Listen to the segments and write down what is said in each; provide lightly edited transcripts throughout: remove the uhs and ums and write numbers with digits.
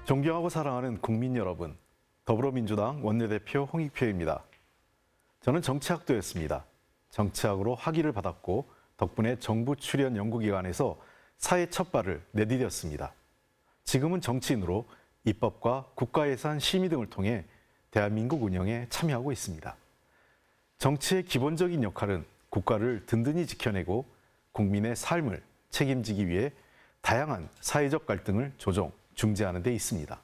존경하고 사랑하는 국민 여러분, 더불어민주당 원내대표 홍익표입니다. 저는 정치학도였습니다. 정치학으로 학위를 받았고 덕분에 정부 출연 연구기관에서 사회 첫 발을 내디뎠습니다. 지금은 정치인으로 입법과 국가예산 심의 등을 통해 대한민국 운영에 참여하고 있습니다. 정치의 기본적인 역할은 국가를 든든히 지켜내고 국민의 삶을 책임지기 위해 다양한 사회적 갈등을 조정, 중재하는 데 있습니다.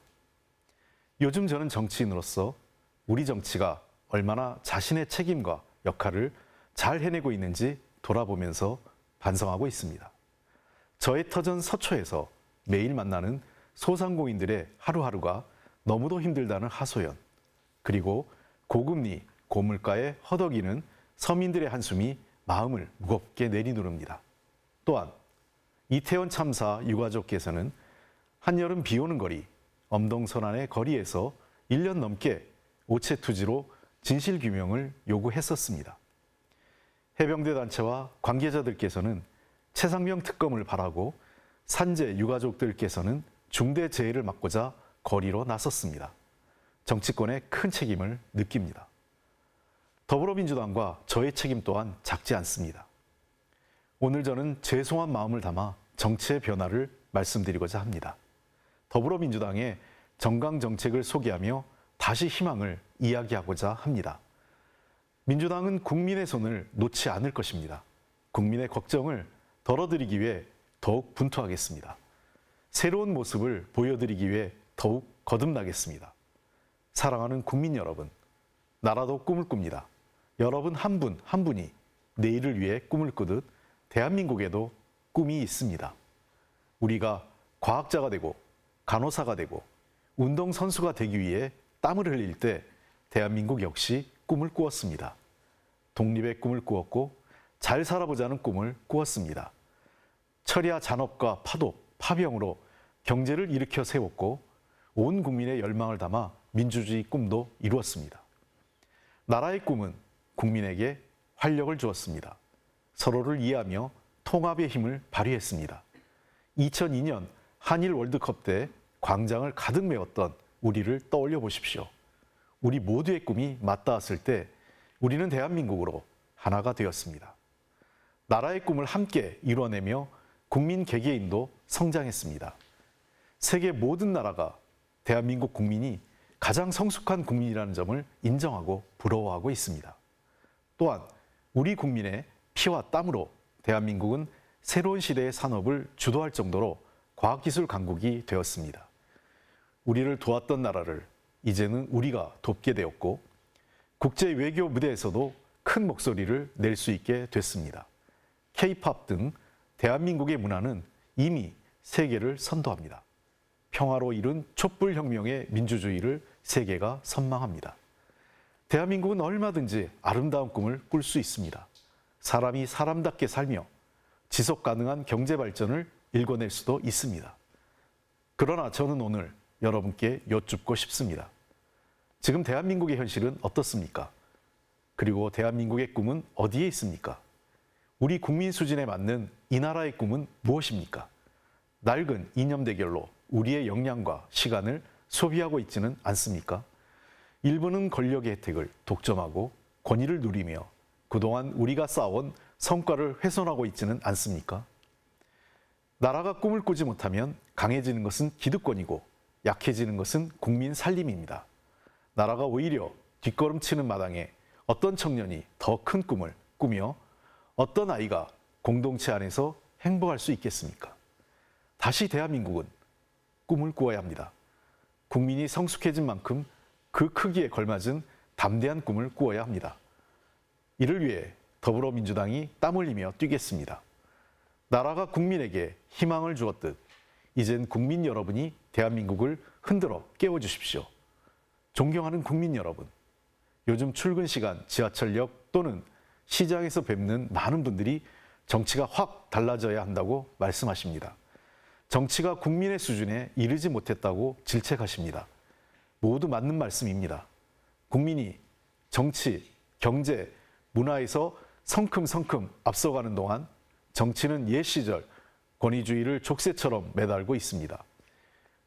요즘 저는 정치인으로서 우리 정치가 얼마나 자신의 책임과 역할을 잘 해내고 있는지 돌아보면서 반성하고 있습니다. 저의 터전 서초에서 매일 만나는 소상공인들의 하루하루가 너무도 힘들다는 하소연, 그리고 고금리, 고물가에 허덕이는 서민들의 한숨이 마음을 무겁게 내리누릅니다. 또한 이태원 참사 유가족께서는 한여름 비 오는 거리, 엄동선안의 거리에서 1년 넘게 오체 투지로 진실규명을 요구했었습니다. 해병대 단체와 관계자들께서는 최상병 특검을 바라고 산재 유가족들께서는 중대재해를 막고자 거리로 나섰습니다. 정치권의 큰 책임을 느낍니다. 더불어민주당과 저의 책임 또한 작지 않습니다. 오늘 저는 죄송한 마음을 담아 정치의 변화를 말씀드리고자 합니다. 더불어민주당의 정강정책을 소개하며 다시 희망을 이야기하고자 합니다. 민주당은 국민의 손을 놓지 않을 것입니다. 국민의 걱정을 덜어드리기 위해 더욱 분투하겠습니다. 새로운 모습을 보여드리기 위해 더욱 거듭나겠습니다. 사랑하는 국민 여러분, 나라도 꿈을 꿉니다. 여러분 한 분 한 분이 내일을 위해 꿈을 꾸듯 대한민국에도 꿈이 있습니다. 우리가 과학자가 되고 간호사가 되고 운동선수가 되기 위해 땀을 흘릴 때 대한민국 역시 꿈을 꾸었습니다. 독립의 꿈을 꾸었고 잘 살아보자는 꿈을 꾸었습니다. 철야 잔업과 파독, 파병으로 경제를 일으켜 세웠고 온 국민의 열망을 담아 민주주의 꿈도 이루었습니다. 나라의 꿈은 국민에게 활력을 주었습니다. 서로를 이해하며 통합의 힘을 발휘했습니다. 2002년 한일 월드컵 때 광장을 가득 메웠던 우리를 떠올려 보십시오. 우리 모두의 꿈이 맞닿았을 때 우리는 대한민국으로 하나가 되었습니다. 나라의 꿈을 함께 이뤄내며 국민 개개인도 성장했습니다. 세계 모든 나라가 대한민국 국민이 가장 성숙한 국민이라는 점을 인정하고 부러워하고 있습니다. 또한 우리 국민의 피와 땀으로 대한민국은 새로운 시대의 산업을 주도할 정도로 과학기술 강국이 되었습니다. 우리를 도왔던 나라를 이제는 우리가 돕게 되었고 국제 외교 무대에서도 큰 목소리를 낼 수 있게 됐습니다. K-팝 등 대한민국의 문화는 이미 세계를 선도합니다. 평화로 이룬 촛불혁명의 민주주의를 세계가 선망합니다. 대한민국은 얼마든지 아름다운 꿈을 꿀 수 있습니다. 사람이 사람답게 살며 지속 가능한 경제 발전을 일궈낼 수도 있습니다. 그러나 저는 오늘 여러분께 여쭙고 싶습니다. 지금 대한민국의 현실은 어떻습니까? 그리고 대한민국의 꿈은 어디에 있습니까? 우리 국민 수준에 맞는 이 나라의 꿈은 무엇입니까? 낡은 이념 대결로 우리의 역량과 시간을 소비하고 있지는 않습니까? 일부는 권력의 혜택을 독점하고 권위를 누리며 그동안 우리가 쌓아온 성과를 훼손하고 있지는 않습니까? 나라가 꿈을 꾸지 못하면 강해지는 것은 기득권이고 약해지는 것은 국민 살림입니다. 나라가 오히려 뒷걸음치는 마당에 어떤 청년이 더 큰 꿈을 꾸며 어떤 아이가 공동체 안에서 행복할 수 있겠습니까? 다시 대한민국은 꿈을 꾸어야 합니다. 국민이 성숙해진 만큼 그 크기에 걸맞은 담대한 꿈을 꾸어야 합니다. 이를 위해 더불어민주당이 땀 흘리며 뛰겠습니다. 나라가 국민에게 희망을 주었듯 이젠 국민 여러분이 대한민국을 흔들어 깨워주십시오. 존경하는 국민 여러분, 요즘 출근 시간 지하철역 또는 시장에서 뵙는 많은 분들이 정치가 확 달라져야 한다고 말씀하십니다. 정치가 국민의 수준에 이르지 못했다고 질책하십니다. 모두 맞는 말씀입니다. 국민이 정치, 경제, 문화에서 성큼성큼 앞서가는 동안 정치는 옛 시절 권위주의를 족쇄처럼 매달고 있습니다.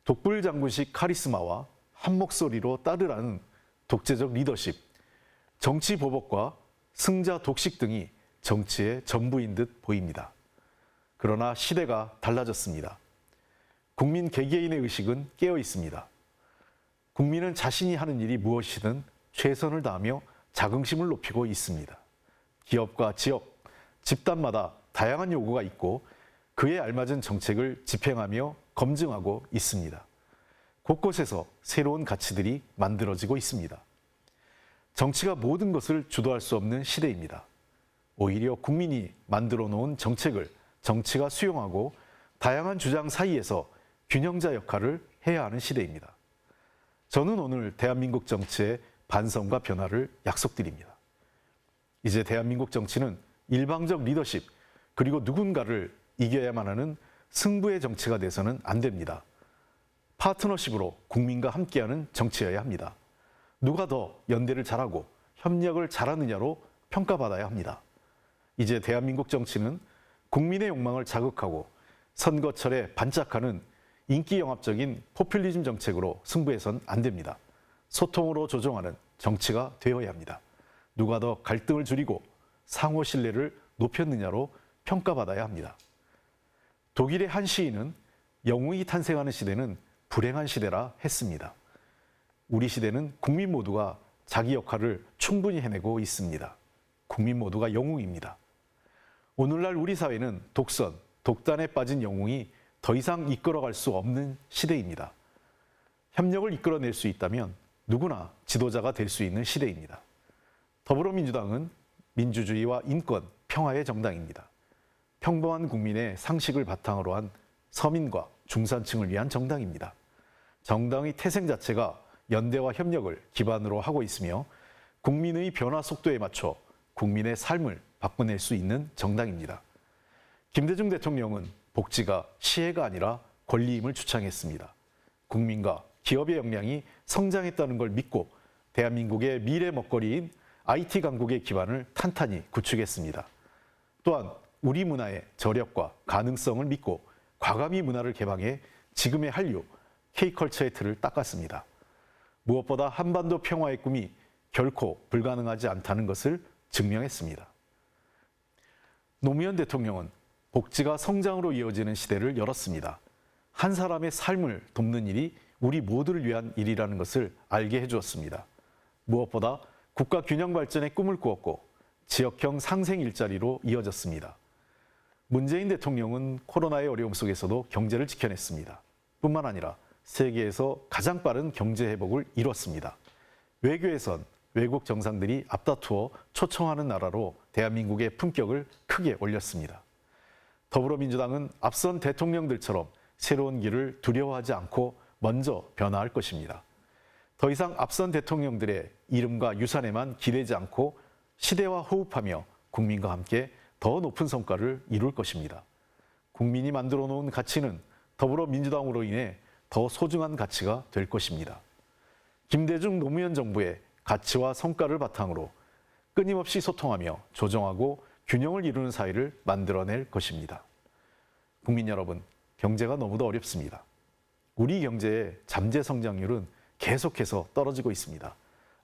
독불장군식 카리스마와 한 목소리로 따르라는 독재적 리더십, 정치 보복과 승자 독식 등이 정치의 전부인 듯 보입니다. 그러나 시대가 달라졌습니다. 국민 개개인의 의식은 깨어 있습니다. 국민은 자신이 하는 일이 무엇이든 최선을 다하며 자긍심을 높이고 있습니다. 기업과 지역, 집단마다 다양한 요구가 있고 그에 알맞은 정책을 집행하며 검증하고 있습니다. 곳곳에서 새로운 가치들이 만들어지고 있습니다. 정치가 모든 것을 주도할 수 없는 시대입니다. 오히려 국민이 만들어 놓은 정책을 정치가 수용하고 다양한 주장 사이에서 균형자 역할을 해야 하는 시대입니다. 저는 오늘 대한민국 정치의 반성과 변화를 약속드립니다. 이제 대한민국 정치는 일방적 리더십 그리고 누군가를 이겨야만 하는 승부의 정치가 돼서는 안 됩니다. 파트너십으로 국민과 함께하는 정치여야 합니다. 누가 더 연대를 잘하고 협력을 잘하느냐로 평가받아야 합니다. 이제 대한민국 정치는 국민의 욕망을 자극하고 선거철에 반짝하는 인기 영합적인 포퓰리즘 정책으로 승부해선 안 됩니다. 소통으로 조정하는 정치가 되어야 합니다. 누가 더 갈등을 줄이고 상호 신뢰를 높였느냐로 평가받아야 합니다. 독일의 한 시인은 영웅이 탄생하는 시대는 불행한 시대라 했습니다. 우리 시대는 국민 모두가 자기 역할을 충분히 해내고 있습니다. 국민 모두가 영웅입니다. 오늘날 우리 사회는 독선, 독단에 빠진 영웅이 더 이상 이끌어갈 수 없는 시대입니다. 협력을 이끌어낼 수 있다면 누구나 지도자가 될 수 있는 시대입니다. 더불어민주당은 민주주의와 인권, 평화의 정당입니다. 평범한 국민의 상식을 바탕으로 한 서민과 중산층을 위한 정당입니다. 정당의 태생 자체가 연대와 협력을 기반으로 하고 있으며 국민의 변화 속도에 맞춰 국민의 삶을 바꿔낼 수 있는 정당입니다. 김대중 대통령은 복지가 시혜가 아니라 권리임을 주창했습니다. 국민과 기업의 역량이 성장했다는 걸 믿고 대한민국의 미래 먹거리인 IT 강국의 기반을 탄탄히 구축했습니다. 또한 우리 문화의 저력과 가능성을 믿고 과감히 문화를 개방해 지금의 한류, K컬처의 틀을 닦았습니다. 무엇보다 한반도 평화의 꿈이 결코 불가능하지 않다는 것을 증명했습니다. 노무현 대통령은 복지가 성장으로 이어지는 시대를 열었습니다. 한 사람의 삶을 돕는 일이 우리 모두를 위한 일이라는 것을 알게 해주었습니다. 무엇보다 국가 균형 발전의 꿈을 꾸었고 지역형 상생 일자리로 이어졌습니다. 문재인 대통령은 코로나의 어려움 속에서도 경제를 지켜냈습니다. 뿐만 아니라 세계에서 가장 빠른 경제 회복을 이뤘습니다. 외교에선 외국 정상들이 앞다투어 초청하는 나라로 대한민국의 품격을 크게 올렸습니다. 더불어민주당은 앞선 대통령들처럼 새로운 길을 두려워하지 않고 먼저 변화할 것입니다. 더 이상 앞선 대통령들의 이름과 유산에만 기대지 않고 시대와 호흡하며 국민과 함께 더 높은 성과를 이룰 것입니다. 국민이 만들어 놓은 가치는 더불어민주당으로 인해 더 소중한 가치가 될 것입니다. 김대중 노무현 정부의 가치와 성과를 바탕으로 끊임없이 소통하며 조정하고 균형을 이루는 사회를 만들어낼 것입니다. 국민 여러분, 경제가 너무도 어렵습니다. 우리 경제의 잠재 성장률은 계속해서 떨어지고 있습니다.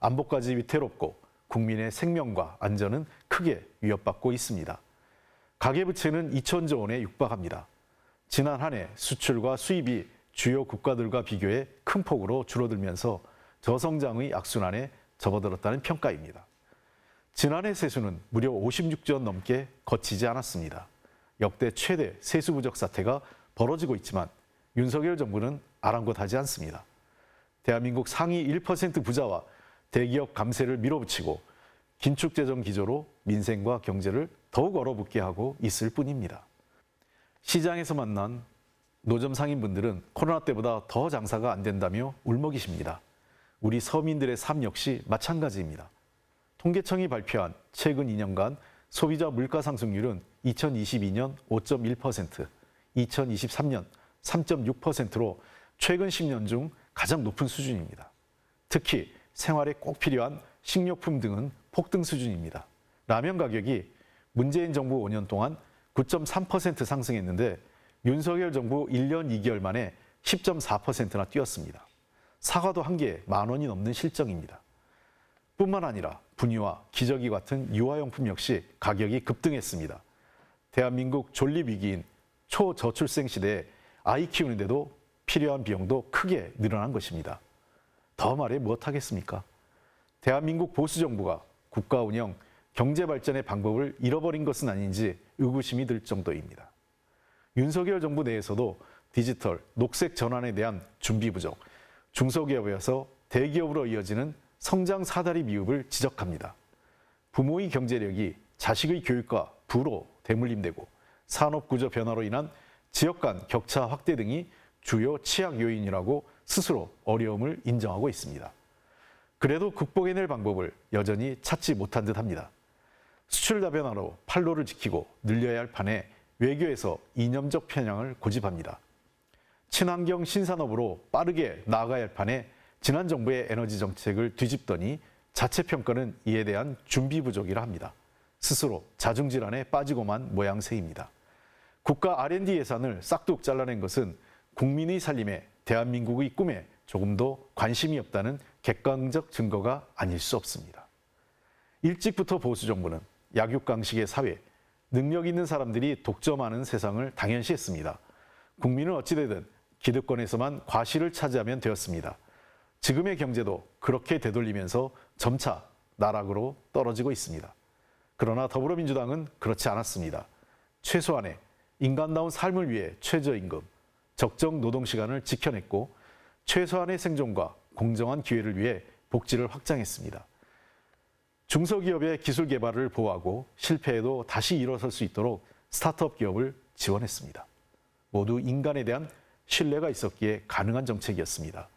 안보까지 위태롭고 국민의 생명과 안전은 크게 위협받고 있습니다. 가계부채는 2천조 원에 육박합니다. 지난 한 해 수출과 수입이 주요 국가들과 비교해 큰 폭으로 줄어들면서 저성장의 악순환에 접어들었다는 평가입니다. 지난해 세수는 무려 56조 원 넘게 거치지 않았습니다. 역대 최대 세수 부족 사태가 벌어지고 있지만 윤석열 정부는 아랑곳하지 않습니다. 대한민국 상위 1% 부자와 대기업 감세를 밀어붙이고 긴축재정 기조로 민생과 경제를 더욱 얼어붙게 하고 있을 뿐입니다. 시장에서 만난 노점 상인분들은 코로나 때보다 더 장사가 안 된다며 울먹이십니다. 우리 서민들의 삶 역시 마찬가지입니다. 통계청이 발표한 최근 2년간 소비자 물가 상승률은 2022년 5.1%, 2023년 3.6%로 최근 10년 중 가장 높은 수준입니다. 특히 생활에 꼭 필요한 식료품 등은 폭등 수준입니다. 라면 가격이 문재인 정부 5년 동안 9.3% 상승했는데 윤석열 정부 1년 2개월 만에 10.4%나 뛰었습니다. 사과도 한 개에 10,000원이 넘는 실정입니다. 뿐만 아니라 분유와 기저귀 같은 유아용품 역시 가격이 급등했습니다. 대한민국 존립 위기인 초저출생 시대에 아이 키우는데도 필요한 비용도 크게 늘어난 것입니다. 더 말해 무엇하겠습니까? 대한민국 보수정부가 국가 운영, 경제 발전의 방법을 잃어버린 것은 아닌지 의구심이 들 정도입니다. 윤석열 정부 내에서도 디지털, 녹색 전환에 대한 준비 부족, 중소기업에서 대기업으로 이어지는 성장 사다리 미흡을 지적합니다. 부모의 경제력이 자식의 교육과 부로 대물림되고 산업구조 변화로 인한 지역 간 격차 확대 등이 주요 취약 요인이라고 스스로 어려움을 인정하고 있습니다. 그래도 극복해낼 방법을 여전히 찾지 못한 듯합니다. 수출 다변화로 판로를 지키고 늘려야 할 판에 외교에서 이념적 편향을 고집합니다. 친환경 신산업으로 빠르게 나아가야 할 판에 지난 정부의 에너지 정책을 뒤집더니 자체 평가는 이에 대한 준비 부족이라 합니다. 스스로 자중질환에 빠지고만 모양새입니다. 국가 R&D 예산을 싹둑 잘라낸 것은 국민의 살림에 대한민국의 꿈에 조금도 관심이 없다는 객관적 증거가 아닐 수 없습니다. 일찍부터 보수 정부는 약육강식의 사회, 능력 있는 사람들이 독점하는 세상을 당연시했습니다. 국민은 어찌되든 기득권에서만 과실을 차지하면 되었습니다. 지금의 경제도 그렇게 되돌리면서 점차 나락으로 떨어지고 있습니다. 그러나 더불어민주당은 그렇지 않았습니다. 최소한의 인간다운 삶을 위해 최저임금, 적정 노동시간을 지켜냈고 최소한의 생존과 공정한 기회를 위해 복지를 확장했습니다. 중소기업의 기술 개발을 보호하고 실패해도 다시 일어설 수 있도록 스타트업 기업을 지원했습니다. 모두 인간에 대한 신뢰가 있었기에 가능한 정책이었습니다.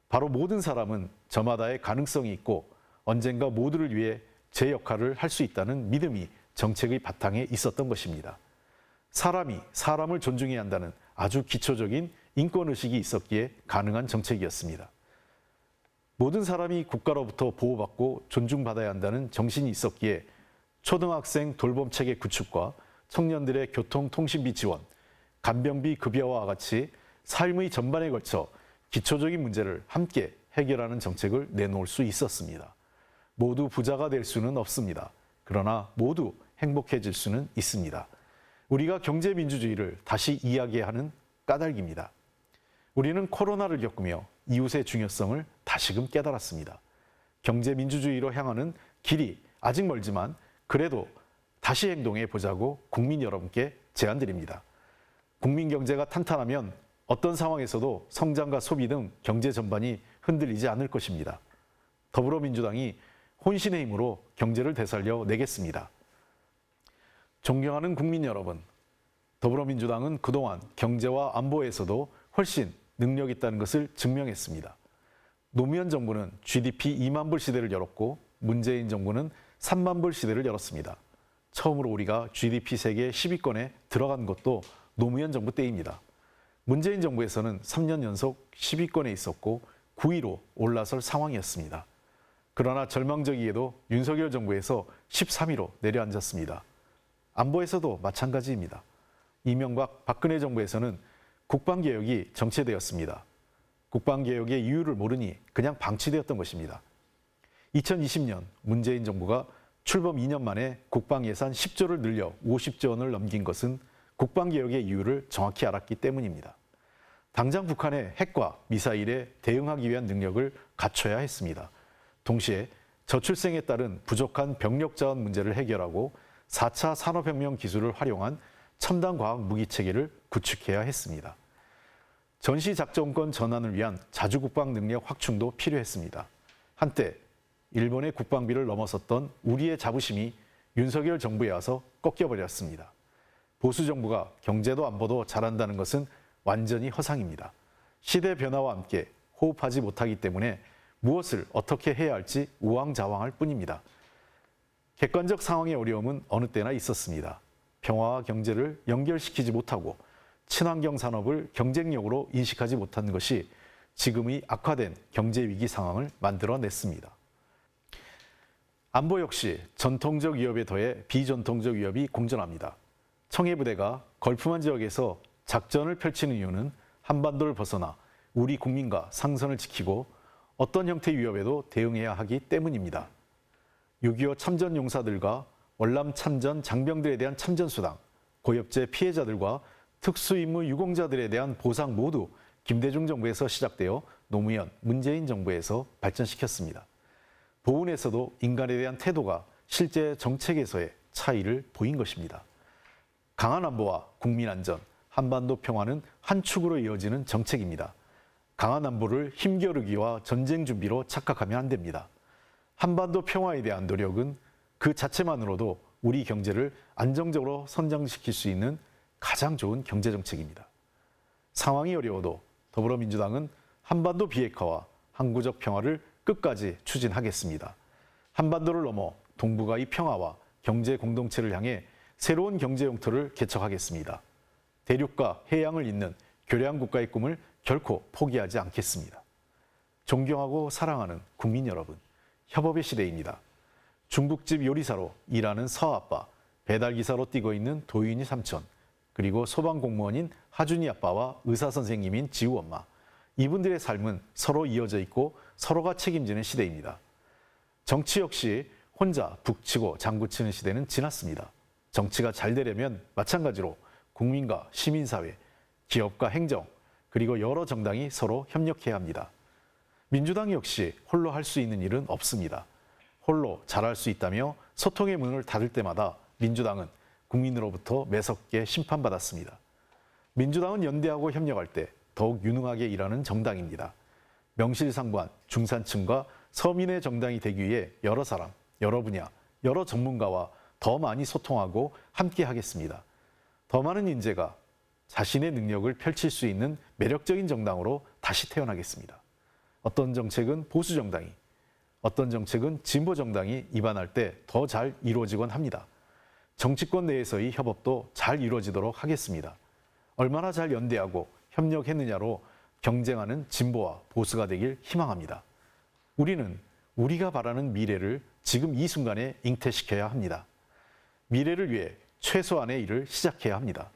바로 모든 사람은 저마다의 가능성이 있고 언젠가 모두를 위해 제 역할을 할 수 있다는 믿음이 정책의 바탕에 있었던 것입니다. 사람이 사람을 존중해야 한다는 아주 기초적인 인권의식이 있었기에 가능한 정책이었습니다. 모든 사람이 국가로부터 보호받고 존중받아야 한다는 정신이 있었기에 초등학생 돌봄체계 구축과 청년들의 교통통신비 지원, 간병비 급여와 같이 삶의 전반에 걸쳐 기초적인 문제를 함께 해결하는 정책을 내놓을 수 있었습니다. 모두 부자가 될 수는 없습니다. 그러나 모두 행복해질 수는 있습니다. 우리가 경제민주주의를 다시 이야기하는 까닭입니다. 우리는 코로나를 겪으며 이웃의 중요성을 다시금 깨달았습니다. 경제민주주의로 향하는 길이 아직 멀지만 그래도 다시 행동해 보자고 국민 여러분께 제안드립니다. 국민 경제가 탄탄하면 어떤 상황에서도 성장과 소비 등 경제 전반이 흔들리지 않을 것입니다. 더불어민주당이 혼신의 힘으로 경제를 되살려 내겠습니다. 존경하는 국민 여러분, 더불어민주당은 그동안 경제와 안보에서도 훨씬 능력 있다는 것을 증명했습니다. 노무현 정부는 GDP 2만 불 시대를 열었고 문재인 정부는 3만 불 시대를 열었습니다. 처음으로 우리가 GDP 세계 10위권에 들어간 것도 노무현 정부 때입니다. 문재인 정부에서는 3년 연속 10위권에 있었고 9위로 올라설 상황이었습니다. 그러나 절망적이게도 윤석열 정부에서 13위로 내려앉았습니다. 안보에서도 마찬가지입니다. 이명박, 박근혜 정부에서는 국방개혁이 정체되었습니다. 국방개혁의 이유를 모르니 그냥 방치되었던 것입니다. 2020년 문재인 정부가 출범 2년 만에 국방예산 10조를 늘려 50조 원을 넘긴 것은 국방개혁의 이유를 정확히 알았기 때문입니다. 당장 북한의 핵과 미사일에 대응하기 위한 능력을 갖춰야 했습니다. 동시에 저출생에 따른 부족한 병력 자원 문제를 해결하고 4차 산업혁명 기술을 활용한 첨단 과학 무기 체계를 구축해야 했습니다. 전시작전권 전환을 위한 자주국방 능력 확충도 필요했습니다. 한때 일본의 국방비를 넘어섰던 우리의 자부심이 윤석열 정부에 와서 꺾여버렸습니다. 보수 정부가 경제도 안보도 잘한다는 것은 완전히 허상입니다. 시대 변화와 함께 호흡하지 못하기 때문에 무엇을 어떻게 해야 할지 우왕좌왕할 뿐입니다. 객관적 상황의 어려움은 어느 때나 있었습니다. 평화와 경제를 연결시키지 못하고 친환경 산업을 경쟁력으로 인식하지 못한 것이 지금의 악화된 경제 위기 상황을 만들어냈습니다. 안보 역시 전통적 위협에 더해 비전통적 위협이 공존합니다. 청해부대가 걸프만 지역에서 작전을 펼치는 이유는 한반도를 벗어나 우리 국민과 상선을 지키고 어떤 형태의 위협에도 대응해야 하기 때문입니다. 6.25 참전 용사들과 월남 참전 장병들에 대한 참전수당, 고엽제 피해자들과 특수임무 유공자들에 대한 보상 모두 김대중 정부에서 시작되어 노무현, 문재인 정부에서 발전시켰습니다. 보훈에서도 인간에 대한 태도가 실제 정책에서의 차이를 보인 것입니다. 강한 안보와 국민 안전, 한반도 평화는 한 축으로 이어지는 정책입니다. 강한 안보를 힘겨루기와 전쟁 준비로 착각하면 안 됩니다. 한반도 평화에 대한 노력은 그 자체만으로도 우리 경제를 안정적으로 선장시킬 수 있는 가장 좋은 경제 정책입니다. 상황이 어려워도 더불어민주당은 한반도 비핵화와 항구적 평화를 끝까지 추진하겠습니다. 한반도를 넘어 동북아의 평화와 경제 공동체를 향해 새로운 경제 영토를 개척하겠습니다. 대륙과 해양을 잇는 교량 국가의 꿈을 결코 포기하지 않겠습니다. 존경하고 사랑하는 국민 여러분, 협업의 시대입니다. 중국집 요리사로 일하는 서아빠, 배달기사로 뛰고 있는 도윤이 삼촌, 그리고 소방공무원인 하준이 아빠와 의사선생님인 지우 엄마, 이분들의 삶은 서로 이어져 있고 서로가 책임지는 시대입니다. 정치 역시 혼자 북치고 장구치는 시대는 지났습니다. 정치가 잘 되려면 마찬가지로 국민과 시민사회, 기업과 행정, 그리고 여러 정당이 서로 협력해야 합니다. 민주당 역시 홀로 할 수 있는 일은 없습니다. 홀로 잘할 수 있다며 소통의 문을 닫을 때마다 민주당은 국민으로부터 매섭게 심판받았습니다. 민주당은 연대하고 협력할 때 더욱 유능하게 일하는 정당입니다. 명실상부한 중산층과 서민의 정당이 되기 위해 여러 사람, 여러 분야, 여러 전문가와 더 많이 소통하고 함께 하겠습니다. 더 많은 인재가 자신의 능력을 펼칠 수 있는 매력적인 정당으로 다시 태어나겠습니다. 어떤 정책은 보수 정당이, 어떤 정책은 진보 정당이 입안할 때 더 잘 이루어지곤 합니다. 정치권 내에서의 협업도 잘 이루어지도록 하겠습니다. 얼마나 잘 연대하고 협력했느냐로 경쟁하는 진보와 보수가 되길 희망합니다. 우리는 우리가 바라는 미래를 지금 이 순간에 잉태시켜야 합니다. 미래를 위해 최소한의 일을 시작해야 합니다.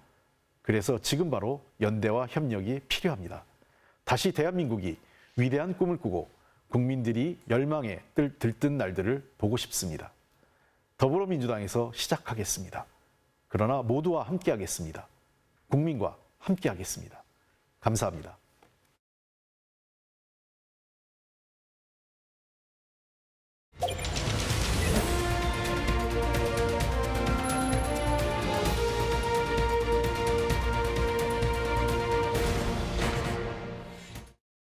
그래서 지금 바로 연대와 협력이 필요합니다. 다시 대한민국이 위대한 꿈을 꾸고 국민들이 열망에 들뜬 날들을 보고 싶습니다. 더불어민주당에서 시작하겠습니다. 그러나 모두와 함께하겠습니다. 국민과 함께하겠습니다. 감사합니다.